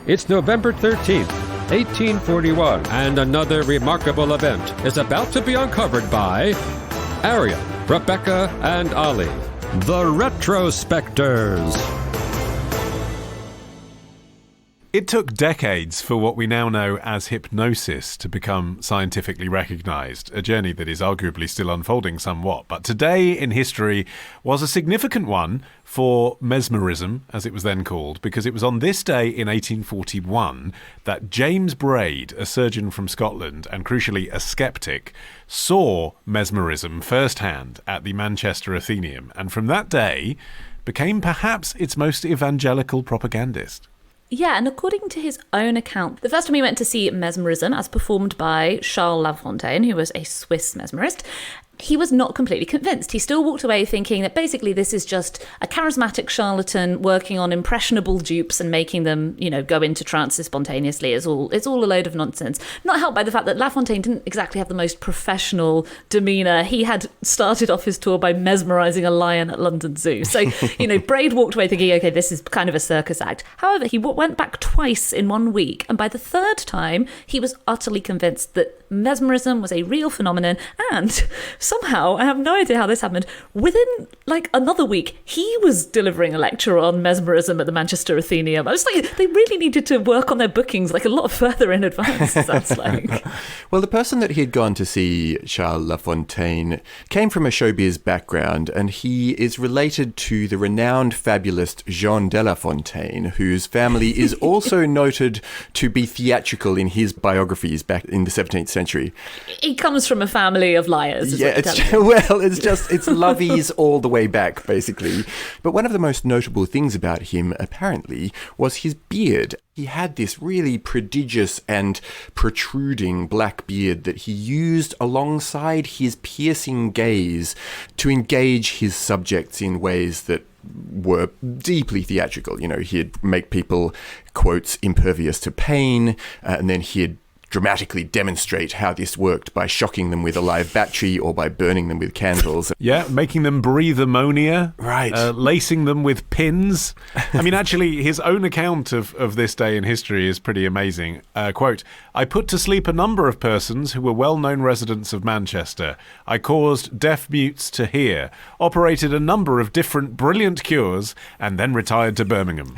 It's November 13th, 1841, and another remarkable event is about to be uncovered by Arion, Rebecca, and Olly, the Retrospectors. It took decades for what we now know as hypnosis to become scientifically recognised, a journey that is arguably still unfolding somewhat. But today in history was a significant one for mesmerism, as it was then called, because it was on this day in 1841 that James Braid, a surgeon from Scotland and crucially a skeptic, saw mesmerism firsthand at the Manchester Athenaeum, and from that day became perhaps its most evangelical propagandist. Yeah, and according to his own account, the first time he went to see mesmerism as performed by Charles Lafontaine, who was a Swiss mesmerist, he was not completely convinced. He still walked away thinking that basically this is just a charismatic charlatan working on impressionable dupes and making them, go into trances spontaneously. It's all a load of nonsense. Not helped by the fact that Lafontaine didn't exactly have the most professional demeanour. He had started off his tour by mesmerising a lion at London Zoo. So, Braid walked away thinking, okay, this is kind of a circus act. However, he went back twice in 1 week, and by the third time, he was utterly convinced that mesmerism was a real phenomenon, and somehow, I have no idea how this happened, within another week, he was delivering a lecture on mesmerism at the Manchester Athenaeum. I was like, they really needed to work on their bookings a lot further in advance, it sounds like. Well, the person that he had gone to see, Charles Lafontaine, came from a showbiz background, and he is related to the renowned fabulist Jean de La Fontaine, whose family is also noted to be theatrical in his biographies back in the 17th century. He comes from a family of liars. Yeah, it's loveys all the way back, basically. But one of the most notable things about him, apparently, was his beard. He had this really prodigious and protruding black beard that he used alongside his piercing gaze to engage his subjects in ways that were deeply theatrical. He'd make people, quotes, impervious to pain, and then he'd dramatically demonstrate how this worked by shocking them with a live battery or by burning them with candles. Yeah, making them breathe ammonia. Right. Lacing them with pins. I mean, actually, his own account of this day in history is pretty amazing. Quote, "I put to sleep a number of persons who were well-known residents of Manchester. I caused deaf mutes to hear, operated a number of different brilliant cures, and then retired to Birmingham."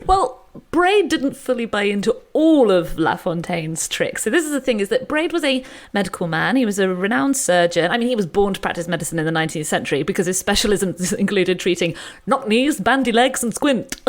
Well, Braid didn't fully buy into all of Lafontaine's tricks. So this is the thing, is that Braid was a medical man. He was a renowned surgeon. I mean, he was born to practice medicine in the 19th century because his specialisms included treating knock knees, bandy legs, and squint.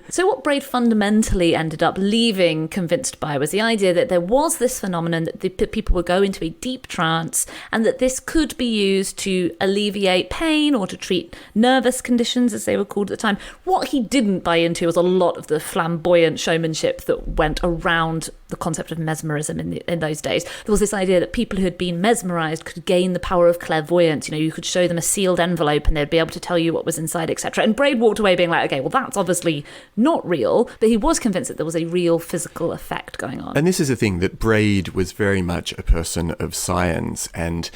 So what Braid fundamentally ended up leaving convinced by was the idea that there was this phenomenon that people would go into a deep trance, and that this could be used to alleviate pain or to treat nervous conditions, as they were called at the time. What he didn't buy into was a lot of the flamboyant showmanship that went around the concept of mesmerism in those days. There was this idea that people who had been mesmerised could gain the power of clairvoyance. You could show them a sealed envelope and they'd be able to tell you what was inside, etc. And Braid walked away being like, okay, well, that's obviously not real, but he was convinced that there was a real physical effect going on. And this is the thing, that Braid was very much a person of science, and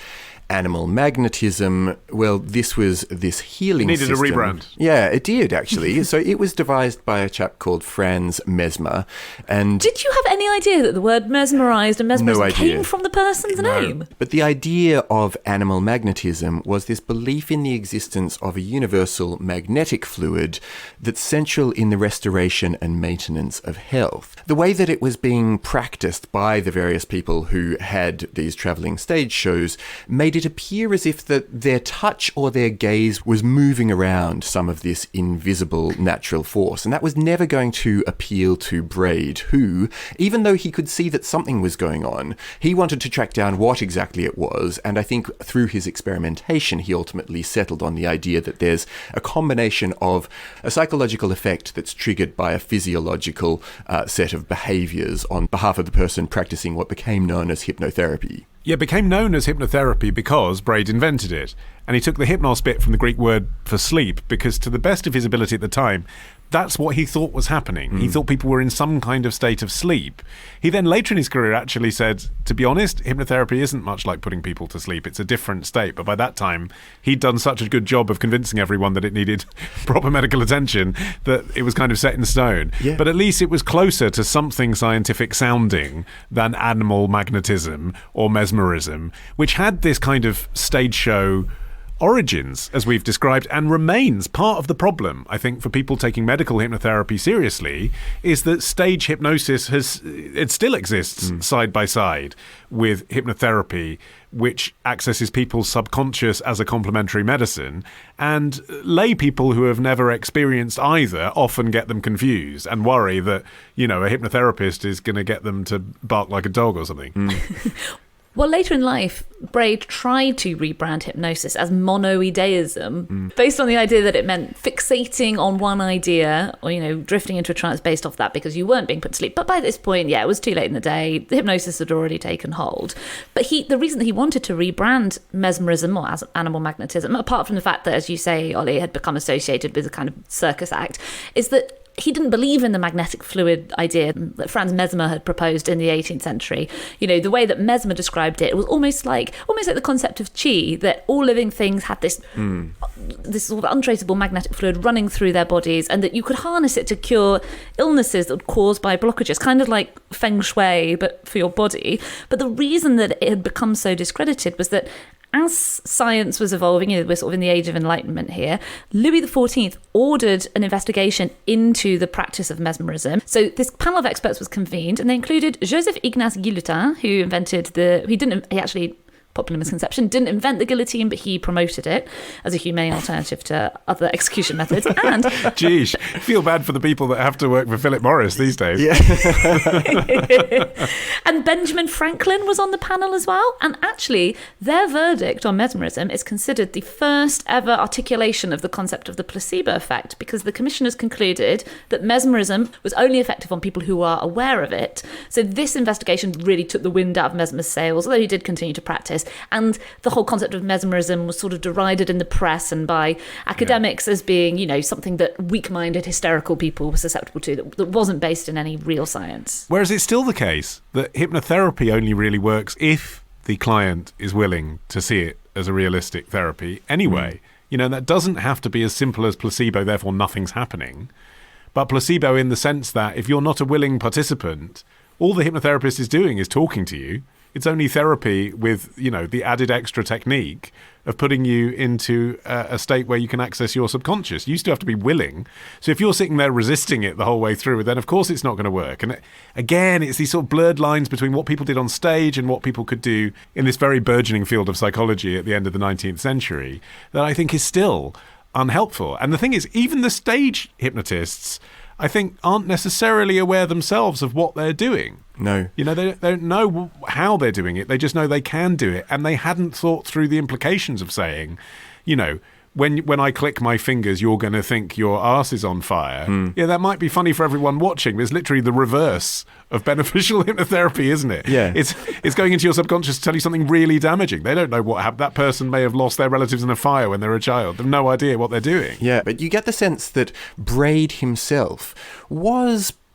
animal magnetism, well, this was this healing system. Needed a rebrand. Yeah, it did, actually. So it was devised by a chap called Franz Mesmer. And did you have any idea that the word mesmerised and mesmerism came from the person's name? But the idea of animal magnetism was this belief in the existence of a universal magnetic fluid that's central in the restoration and maintenance of health. The way that it was being practiced by the various people who had these travelling stage shows made it appear as if that their touch or their gaze was moving around some of this invisible natural force. And that was never going to appeal to Braid, who, even though he could see that something was going on, he wanted to track down what exactly it was. And I think through his experimentation, he ultimately settled on the idea that there's a combination of a psychological effect that's triggered by a physiological set of behaviours on behalf of the person practicing what became known as hypnotherapy. Yeah, it became known as hypnotherapy because Braid invented it. And he took the hypnos bit from the Greek word for sleep because, to the best of his ability at the time, that's what he thought was happening. He thought people were in some kind of state of sleep. He then later in his career actually said, to be honest, hypnotherapy isn't much like putting people to sleep. It's a different state. But by that time, he'd done such a good job of convincing everyone that it needed proper medical attention that it was kind of set in stone. Yeah. But at least it was closer to something scientific sounding than animal magnetism or mesmerism, which had this kind of stage show origins, as we've described, and remains part of the problem, I think, for people taking medical hypnotherapy seriously, is that stage hypnosis it still exists side by side with hypnotherapy, which accesses people's subconscious as a complementary medicine, and lay people who have never experienced either often get them confused and worry that, a hypnotherapist is going to get them to bark like a dog or something. Well, later in life, Braid tried to rebrand hypnosis as monoideism, based on the idea that it meant fixating on one idea or, drifting into a trance based off that because you weren't being put to sleep. But by this point, it was too late in the day. The hypnosis had already taken hold. But the reason that he wanted to rebrand mesmerism or as animal magnetism, apart from the fact that, as you say, Olly, had become associated with a kind of circus act, is that he didn't believe in the magnetic fluid idea that Franz Mesmer had proposed in the 18th century. The way that Mesmer described it was almost like the concept of chi, that all living things had this sort of untraceable magnetic fluid running through their bodies, and that you could harness it to cure illnesses that were caused by blockages, kind of like feng shui, but for your body. But the reason that it had become so discredited was that as science was evolving, we're sort of in the age of enlightenment here, Louis XIV ordered an investigation into the practice of mesmerism. So this panel of experts was convened, and they included Joseph Ignace Guillotin, he actually, popular misconception, didn't invent the guillotine, but he promoted it as a humane alternative to other execution methods. And Geesh, feel bad for the people that have to work for Philip Morris these days. Yeah. And Benjamin Franklin was on the panel as well. And actually, their verdict on mesmerism is considered the first ever articulation of the concept of the placebo effect, because the commissioners concluded that mesmerism was only effective on people who are aware of it. So this investigation really took the wind out of Mesmer's sails, although he did continue to practice. And the whole concept of mesmerism was sort of derided in the press and by academics as being, something that weak-minded, hysterical people were susceptible to, that wasn't based in any real science. Whereas it's still the case that hypnotherapy only really works if the client is willing to see it as a realistic therapy anyway. That doesn't have to be as simple as placebo, therefore nothing's happening. But placebo in the sense that if you're not a willing participant, all the hypnotherapist is doing is talking to you. It's only therapy with, the added extra technique of putting you into a state where you can access your subconscious. You still have to be willing. So if you're sitting there resisting it the whole way through, then of course it's not going to work. And again, it's these sort of blurred lines between what people did on stage and what people could do in this very burgeoning field of psychology at the end of the 19th century that I think is still unhelpful. And the thing is, even the stage hypnotists, I think, aren't necessarily aware themselves of what they're doing. No. They don't know how they're doing it. They just know they can do it. And they hadn't thought through the implications of saying, when I click my fingers, you're going to think your arse is on fire. Yeah, that might be funny for everyone watching. There's literally the reverse of beneficial hypnotherapy, isn't it? Yeah. It's going into your subconscious to tell you something really damaging. They don't know what happened. That person may have lost their relatives in a fire when they were a child. They have no idea what they're doing. Yeah, but you get the sense that Braid himself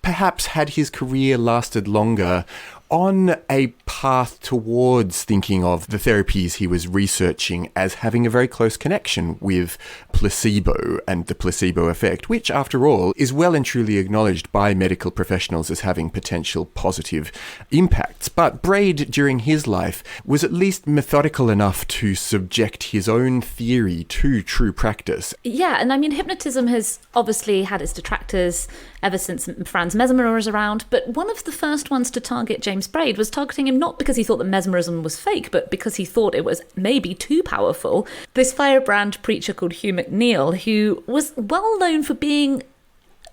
perhaps had his career lasted longer on a path towards thinking of the therapies he was researching as having a very close connection with placebo and the placebo effect, which, after all, is well and truly acknowledged by medical professionals as having potential positive impacts. But Braid, during his life, was at least methodical enough to subject his own theory to true practice. Yeah, and I mean, hypnotism has obviously had its detractors ever since Franz Mesmer was around, but one of the first ones to target James Braid was targeting him not because he thought that mesmerism was fake, but because he thought it was maybe too powerful. This firebrand preacher called Hugh McNeill, who was well known for being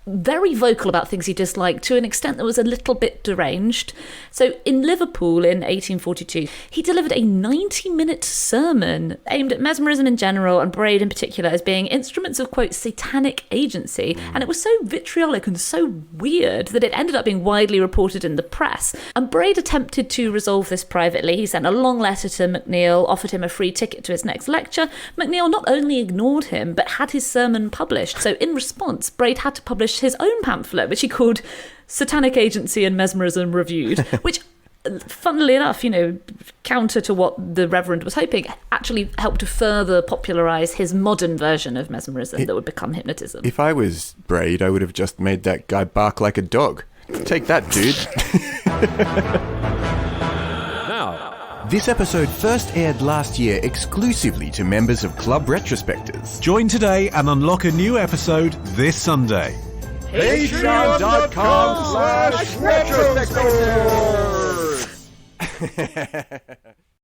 very vocal about things he disliked to an extent that was a little bit deranged. So in Liverpool in 1842, he delivered a 90-minute sermon aimed at mesmerism in general and Braid in particular as being instruments of, quote, satanic agency. And it was so vitriolic and so weird that it ended up being widely reported in the press. And Braid attempted to resolve this privately. He sent a long letter to McNeill, offered him a free ticket to his next lecture. McNeill not only ignored him, but had his sermon published. So in response, Braid had to publish publish his own pamphlet, which he called Satanic Agency and Mesmerism Reviewed, which, funnily enough, counter to what the Reverend was hoping, actually helped to further popularise his modern version of mesmerism that would become hypnotism. If I was Braid, I would have just made that guy bark like a dog. Take that, dude. Now, This episode first aired last year exclusively to members of Club Retrospectors. Join today and unlock a new episode this Sunday. Patreon.com/retrospectors.